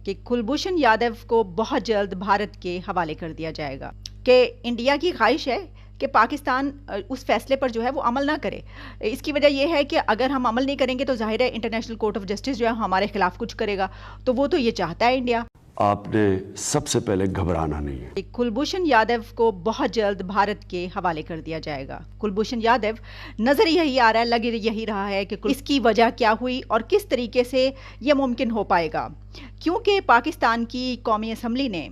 کہ کلبھوشن یادو کو بہت جلد بھارت کے حوالے کر دیا جائے گا، کہ انڈیا کی خواہش ہے کہ پاکستان اس فیصلے پر جو ہے وہ عمل نہ کرے۔ اس کی وجہ یہ ہے کہ اگر ہم عمل نہیں کریں گے تو ظاہر ہے انٹرنیشنل کورٹ آف جسٹس جو ہے ہمارے خلاف کچھ کرے گا، تو وہ تو یہ چاہتا ہے انڈیا۔ آپ نے سب سے پہلے گھبرانا نہیں ہے۔ کلبھوشن یادو کو بہت جلد بھارت کے حوالے کر دیا جائے گا۔ کلبھوشن یادو نظر یہی آ رہا ہے، لگ یہی رہا ہے کہ اس کی وجہ کیا ہوئی اور کس طریقے سے یہ ممکن ہو پائے گا، کیونکہ پاکستان کی قومی اسمبلی نے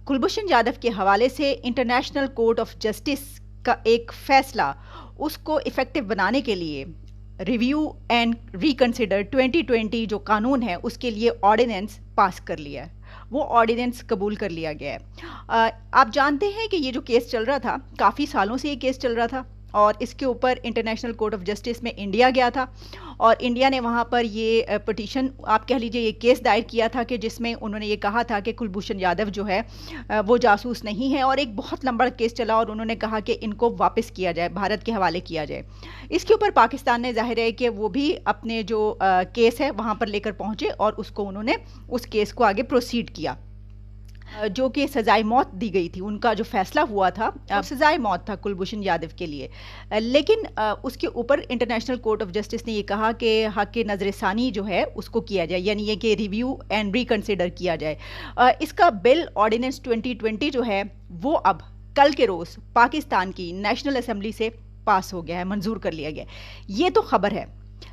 کلبھوشن یادو کے حوالے سے انٹرنیشنل کورٹ آف جسٹس کا ایک فیصلہ اس کو افیکٹو بنانے کے لیے ریویو اینڈ ریکنسیڈر 2020 جو قانون ہے اس کے لیے آرڈیننس پاس کر لیا ہے، وہ آرڈیننس قبول کر لیا گیا ہے۔ آپ جانتے ہیں کہ یہ جو کیس چل رہا تھا، کافی سالوں سے یہ کیس چل رہا تھا اور اس کے اوپر انٹرنیشنل کورٹ آف جسٹس میں انڈیا گیا تھا اور انڈیا نے وہاں پر یہ پٹیشن، آپ کہہ لیجئے یہ کیس دائر کیا تھا کہ جس میں انہوں نے یہ کہا تھا کہ کلبھوشن یادو جو ہے وہ جاسوس نہیں ہے، اور ایک بہت لمبا کیس چلا اور انہوں نے کہا کہ ان کو واپس کیا جائے، بھارت کے حوالے کیا جائے۔ اس کے اوپر پاکستان نے ظاہر ہے کہ وہ بھی اپنے جو کیس ہے وہاں پر لے کر پہنچے اور اس کو انہوں نے اس کیس کو آگے پروسیڈ کیا، جو کہ سزائے موت دی گئی تھی۔ ان کا جو فیصلہ ہوا تھا سزائے موت تھا کلبھوشن یادو کے لیے، لیکن اس کے اوپر انٹرنیشنل کورٹ آف جسٹس نے یہ کہا کہ حق نظر ثانی جو ہے اس کو کیا جائے، یعنی یہ کہ ریویو اینڈ ریکنسیڈر کیا جائے۔ اس کا بل آرڈیننس 2020 جو ہے وہ اب کل کے روز پاکستان کی نیشنل اسمبلی سے پاس ہو گیا ہے، منظور کر لیا گیا۔ یہ تو خبر ہے،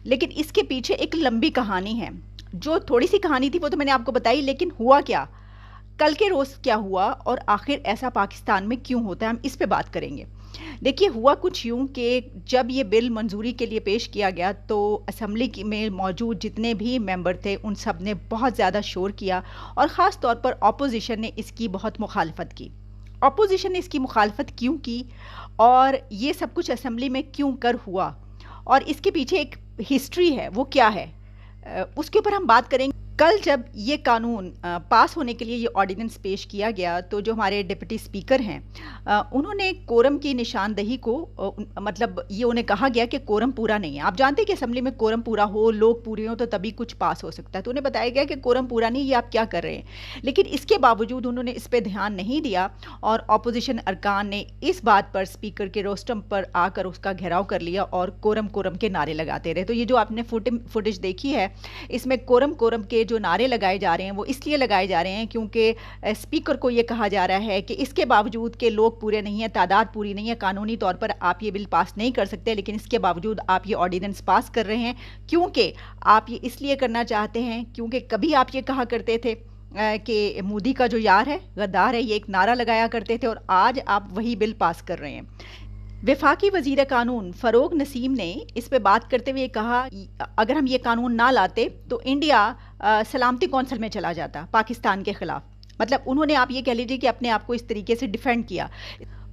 لیکن اس کے پیچھے ایک لمبی کہانی ہے۔ جو تھوڑی سی کہانی تھی وہ تو میں نے آپ کو بتائی، لیکن ہوا کیا، کل کے روز کیا ہوا اور آخر ایسا پاکستان میں کیوں ہوتا ہے، ہم اس پہ بات کریں گے۔ دیکھیے ہوا کچھ یوں کہ جب یہ بل منظوری کے لیے پیش کیا گیا تو اسمبلی میں موجود جتنے بھی ممبر تھے ان سب نے بہت زیادہ شور کیا، اور خاص طور پر اپوزیشن نے اس کی بہت مخالفت کی۔ اپوزیشن نے اس کی مخالفت کیوں کی اور یہ سب کچھ اسمبلی میں کیوں کر ہوا اور اس کے پیچھے ایک ہسٹری ہے، وہ کیا ہے، اس کے اوپر ہم بات کریں گے۔ کل جب یہ قانون پاس ہونے کے لیے یہ آرڈیننس پیش کیا گیا تو جو ہمارے ڈپٹی اسپیکر ہیں انہوں نے کورم کی نشاندہی کو، مطلب یہ انہیں کہا گیا کہ کورم پورا نہیں ہے۔ آپ جانتے ہیں کہ اسمبلی میں کورم پورا ہو، لوگ پورے ہوں تو تبھی کچھ پاس ہو سکتا ہے، تو انہیں بتایا گیا کہ کورم پورا نہیں، یہ آپ کیا کر رہے ہیں۔ لیکن اس کے باوجود انہوں نے اس پہ دھیان نہیں دیا اور اپوزیشن ارکان نے اس بات پر اسپیکر کے روسٹم پر آ کر اس کا گھیراؤ کر لیا اور کورم کورم کے نعرے لگاتے رہے۔ تو یہ جو آپ نے فوٹیج دیکھی ہے اس میں کورم کورم کے جو نعرے لگائے جا رہے ہیں وہ اس لیے لگائے جا رہے ہیں کیونکہ اسپیکر کو یہ کہا جا رہا ہے کہ اس کے باوجود کہ لوگ پورے نہیں ہیں، تعداد پوری نہیں ہے، قانونی طور پر آپ یہ بل پاس نہیں کر سکتے، لیکن اس کے باوجود آپ یہ آرڈیننس پاس کر رہے ہیں کیونکہ آپ یہ اس لیے کرنا چاہتے ہیں کیونکہ کبھی آپ یہ کہا کرتے تھے کہ مودی کا جو یار ہے غدار ہے، یہ ایک نعرہ لگایا کرتے تھے اور آج آپ وہی بل پاس کر رہے ہیں۔ وفاقی وزیر قانون فروغ نسیم نے اس پہ بات کرتے ہوئے کہا اگر ہم یہ قانون نہ لاتے تو انڈیا سلامتی کونسل میں چلا جاتا پاکستان کے خلاف۔ مطلب انہوں نے، آپ یہ کہہ لیجیے کہ اپنے آپ کو اس طریقے سے ڈیفینڈ کیا۔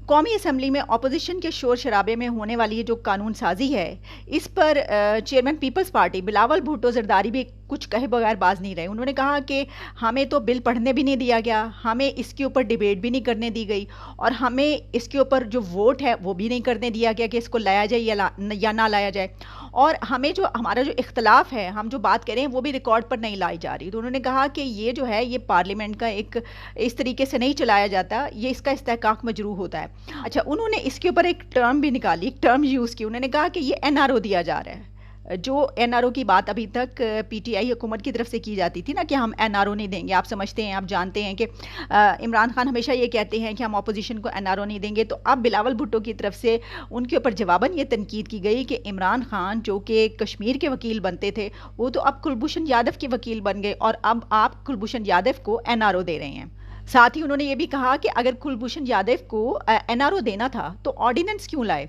قومی اسمبلی میں اپوزیشن کے شور شرابے میں ہونے والی یہ جو قانون سازی ہے اس پر چیئرمین پیپلز پارٹی بلاول بھٹو زرداری بھی کچھ کہے بغیر باز نہیں رہے۔ انہوں نے کہا کہ ہمیں تو بل پڑھنے بھی نہیں دیا گیا، ہمیں اس کے اوپر ڈیبیٹ بھی نہیں کرنے دی گئی اور ہمیں اس کے اوپر جو ووٹ ہے وہ بھی نہیں کرنے دیا گیا کہ اس کو لایا جائے یا نہ لایا جائے، اور ہمیں جو ہمارا جو اختلاف ہے، ہم جو بات کریں وہ بھی ریکارڈ پر نہیں لائی جا رہی۔ تو انہوں نے کہا کہ یہ جو ہے یہ پارلیمنٹ کا ایک اس طریقے سے نہیں چلایا جاتا، یہ اس کا استحقاق مجروح ہوتا ہے۔ اچھا، انہوں نے اس کے اوپر ایک ٹرم بھی نکالی، ایک ٹرم یوز کی، انہوں نے کہا کہ یہ این آر او دیا جا رہا ہے۔ جو این آر او کی بات ابھی تک پی ٹی آئی حکومت کی طرف سے کی جاتی تھی نا کہ ہم این آر او نہیں دیں گے، آپ سمجھتے ہیں، آپ جانتے ہیں کہ عمران خان ہمیشہ یہ کہتے ہیں کہ ہم اپوزیشن کو این آر او نہیں دیں گے، تو اب بلاول بھٹو کی طرف سے ان کے اوپر جواباً یہ تنقید کی گئی کہ عمران خان جو کہ کشمیر کے وکیل بنتے تھے وہ تو اب کلبھوشن یادو کے وکیل بن گئے اور اب آپ کلبھوشن یادو کو این آر او دے رہے ہیں۔ ساتھ ہی انہوں نے یہ بھی کہا کہ اگر کلبھوشن یادو کو این آر او دینا تھا تو آرڈیننس کیوں لائے،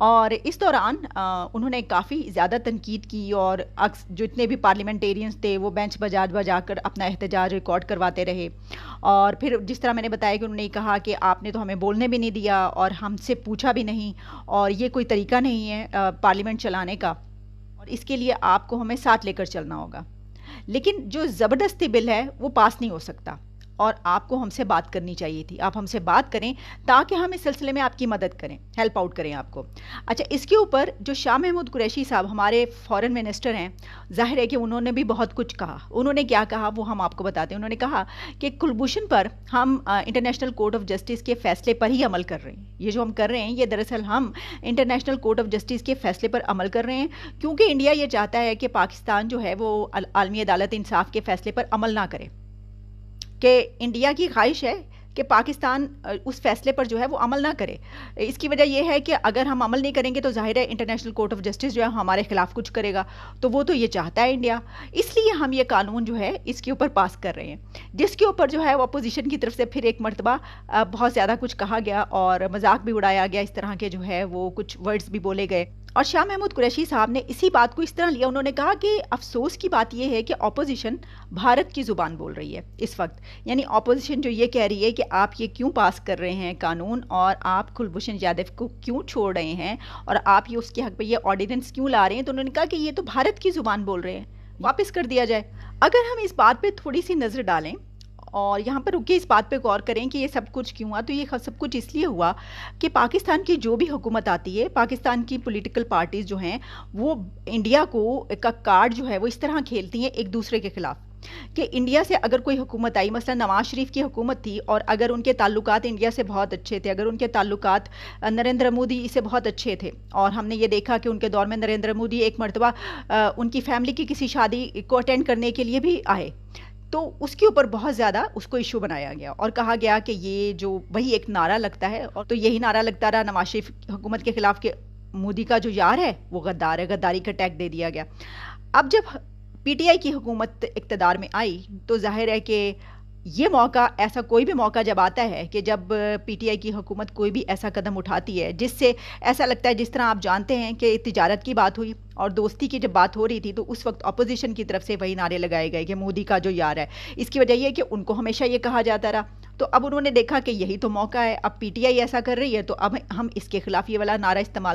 اور اس دوران انہوں نے کافی زیادہ تنقید کی اور جتنے بھی پارلیمنٹیرینز تھے وہ بینچ بجا کر اپنا احتجاج ریکارڈ کرواتے رہے، اور پھر جس طرح میں نے بتایا کہ انہوں نے کہا کہ آپ نے تو ہمیں بولنے بھی نہیں دیا اور ہم سے پوچھا بھی نہیں، اور یہ کوئی طریقہ نہیں ہے پارلیمنٹ چلانے کا، اور اس کے لیے آپ کو ہمیں ساتھ لے کر چلنا ہوگا۔ لیکن جو زبردستی بل ہے وہ پاس نہیں ہو سکتا۔ اور آپ کو ہم سے بات کرنی چاہیے تھی. آپ ہم سے بات کریں تاکہ ہم اس سلسلے میں آپ کی مدد کریں, ہیلپ آؤٹ کریں آپ کو. اچھا, اس کے اوپر جو شاہ محمود قریشی صاحب ہمارے فارن منسٹر ہیں, ظاہر ہے کہ انہوں نے بھی بہت کچھ کہا. انہوں نے کیا کہا وہ ہم آپ کو بتاتے ہیں. انہوں نے کہا کہ کلبھوشن پر ہم انٹرنیشنل کورٹ آف جسٹس کے فیصلے پر ہی عمل کر رہے ہیں. یہ جو ہم کر رہے ہیں یہ دراصل ہم انٹرنیشنل کورٹ آف جسٹس کے فیصلے پر عمل کر رہے ہیں, کیونکہ انڈیا یہ چاہتا ہے کہ پاکستان جو ہے وہ عالمی عدالت انصاف کے فیصلے پر عمل نہ کرے, کہ انڈیا کی خواہش ہے کہ پاکستان اس فیصلے پر جو ہے وہ عمل نہ کرے. اس کی وجہ یہ ہے کہ اگر ہم عمل نہیں کریں گے تو ظاہر ہے انٹرنیشنل کورٹ آف جسٹس جو ہے ہمارے خلاف کچھ کرے گا, تو وہ تو یہ چاہتا ہے انڈیا. اس لیے ہم یہ قانون جو ہے اس کے اوپر پاس کر رہے ہیں, جس کے اوپر جو ہے وہ اپوزیشن کی طرف سے پھر ایک مرتبہ بہت زیادہ کچھ کہا گیا اور مذاق بھی اڑایا گیا, اس طرح کے جو ہے وہ کچھ ورڈز بھی بولے گئے. اور شاہ محمود قریشی صاحب نے اسی بات کو اس طرح لیا. انہوں نے کہا کہ افسوس کی بات یہ ہے کہ اپوزیشن بھارت کی زبان بول رہی ہے اس وقت. یعنی اپوزیشن جو یہ کہہ رہی ہے کہ آپ یہ کیوں پاس کر رہے ہیں قانون, اور آپ کلبھوشن یادو کو کیوں چھوڑ رہے ہیں, اور آپ یہ اس کے حق پہ یہ آرڈیننس کیوں لا رہے ہیں. تو انہوں نے کہا کہ یہ تو بھارت کی زبان بول رہے ہیں, واپس کر دیا جائے. اگر ہم اس بات پہ تھوڑی سی نظر ڈالیں اور یہاں پر رک کے اس بات پہ غور کریں کہ یہ سب کچھ کیوں ہوا, تو یہ سب کچھ اس لیے ہوا کہ پاکستان کی جو بھی حکومت آتی ہے, پاکستان کی پولیٹیکل پارٹیز جو ہیں وہ انڈیا کا کارڈ جو ہے وہ اس طرح کھیلتی ہیں ایک دوسرے کے خلاف, کہ انڈیا سے اگر کوئی حکومت آئی, مثلا نواز شریف کی حکومت تھی, اور اگر ان کے تعلقات انڈیا سے بہت اچھے تھے, اگر ان کے تعلقات نریندر مودی سے بہت اچھے تھے, اور ہم نے یہ دیکھا کہ ان کے دور میں نریندر مودی ایک مرتبہ ان کی فیملی کی کسی شادی کو اٹینڈ کرنے کے لیے بھی آئے, تو اس کے اوپر بہت زیادہ اس کو ایشو بنایا گیا اور کہا گیا کہ یہ جو وہی ایک نعرہ لگتا ہے, اور تو یہی نعرہ لگتا رہا نواز شریف حکومت کے خلاف کہ مودی کا جو یار ہے وہ غدار ہے, غداری کا ٹیگ دے دیا گیا. اب جب پی ٹی آئی کی حکومت اقتدار میں آئی تو ظاہر ہے کہ یہ موقع, ایسا کوئی بھی موقع جب آتا ہے کہ جب پی ٹی آئی کی حکومت کوئی بھی ایسا قدم اٹھاتی ہے جس سے ایسا لگتا ہے, جس طرح آپ جانتے ہیں کہ تجارت کی بات ہوئی اور دوستی کی جب بات ہو رہی تھی, تو اس وقت اپوزیشن کی طرف سے وہی نعرے لگائے گئے کہ مودی کا جو یار ہے. اس کی وجہ یہ ہے کہ ان کو ہمیشہ یہ کہا جاتا رہا, تو اب انہوں نے دیکھا کہ یہی تو موقع ہے, اب پی ٹی آئی ایسا کر رہی ہے تو اب ہم اس کے خلاف یہ والا نعرہ استعمال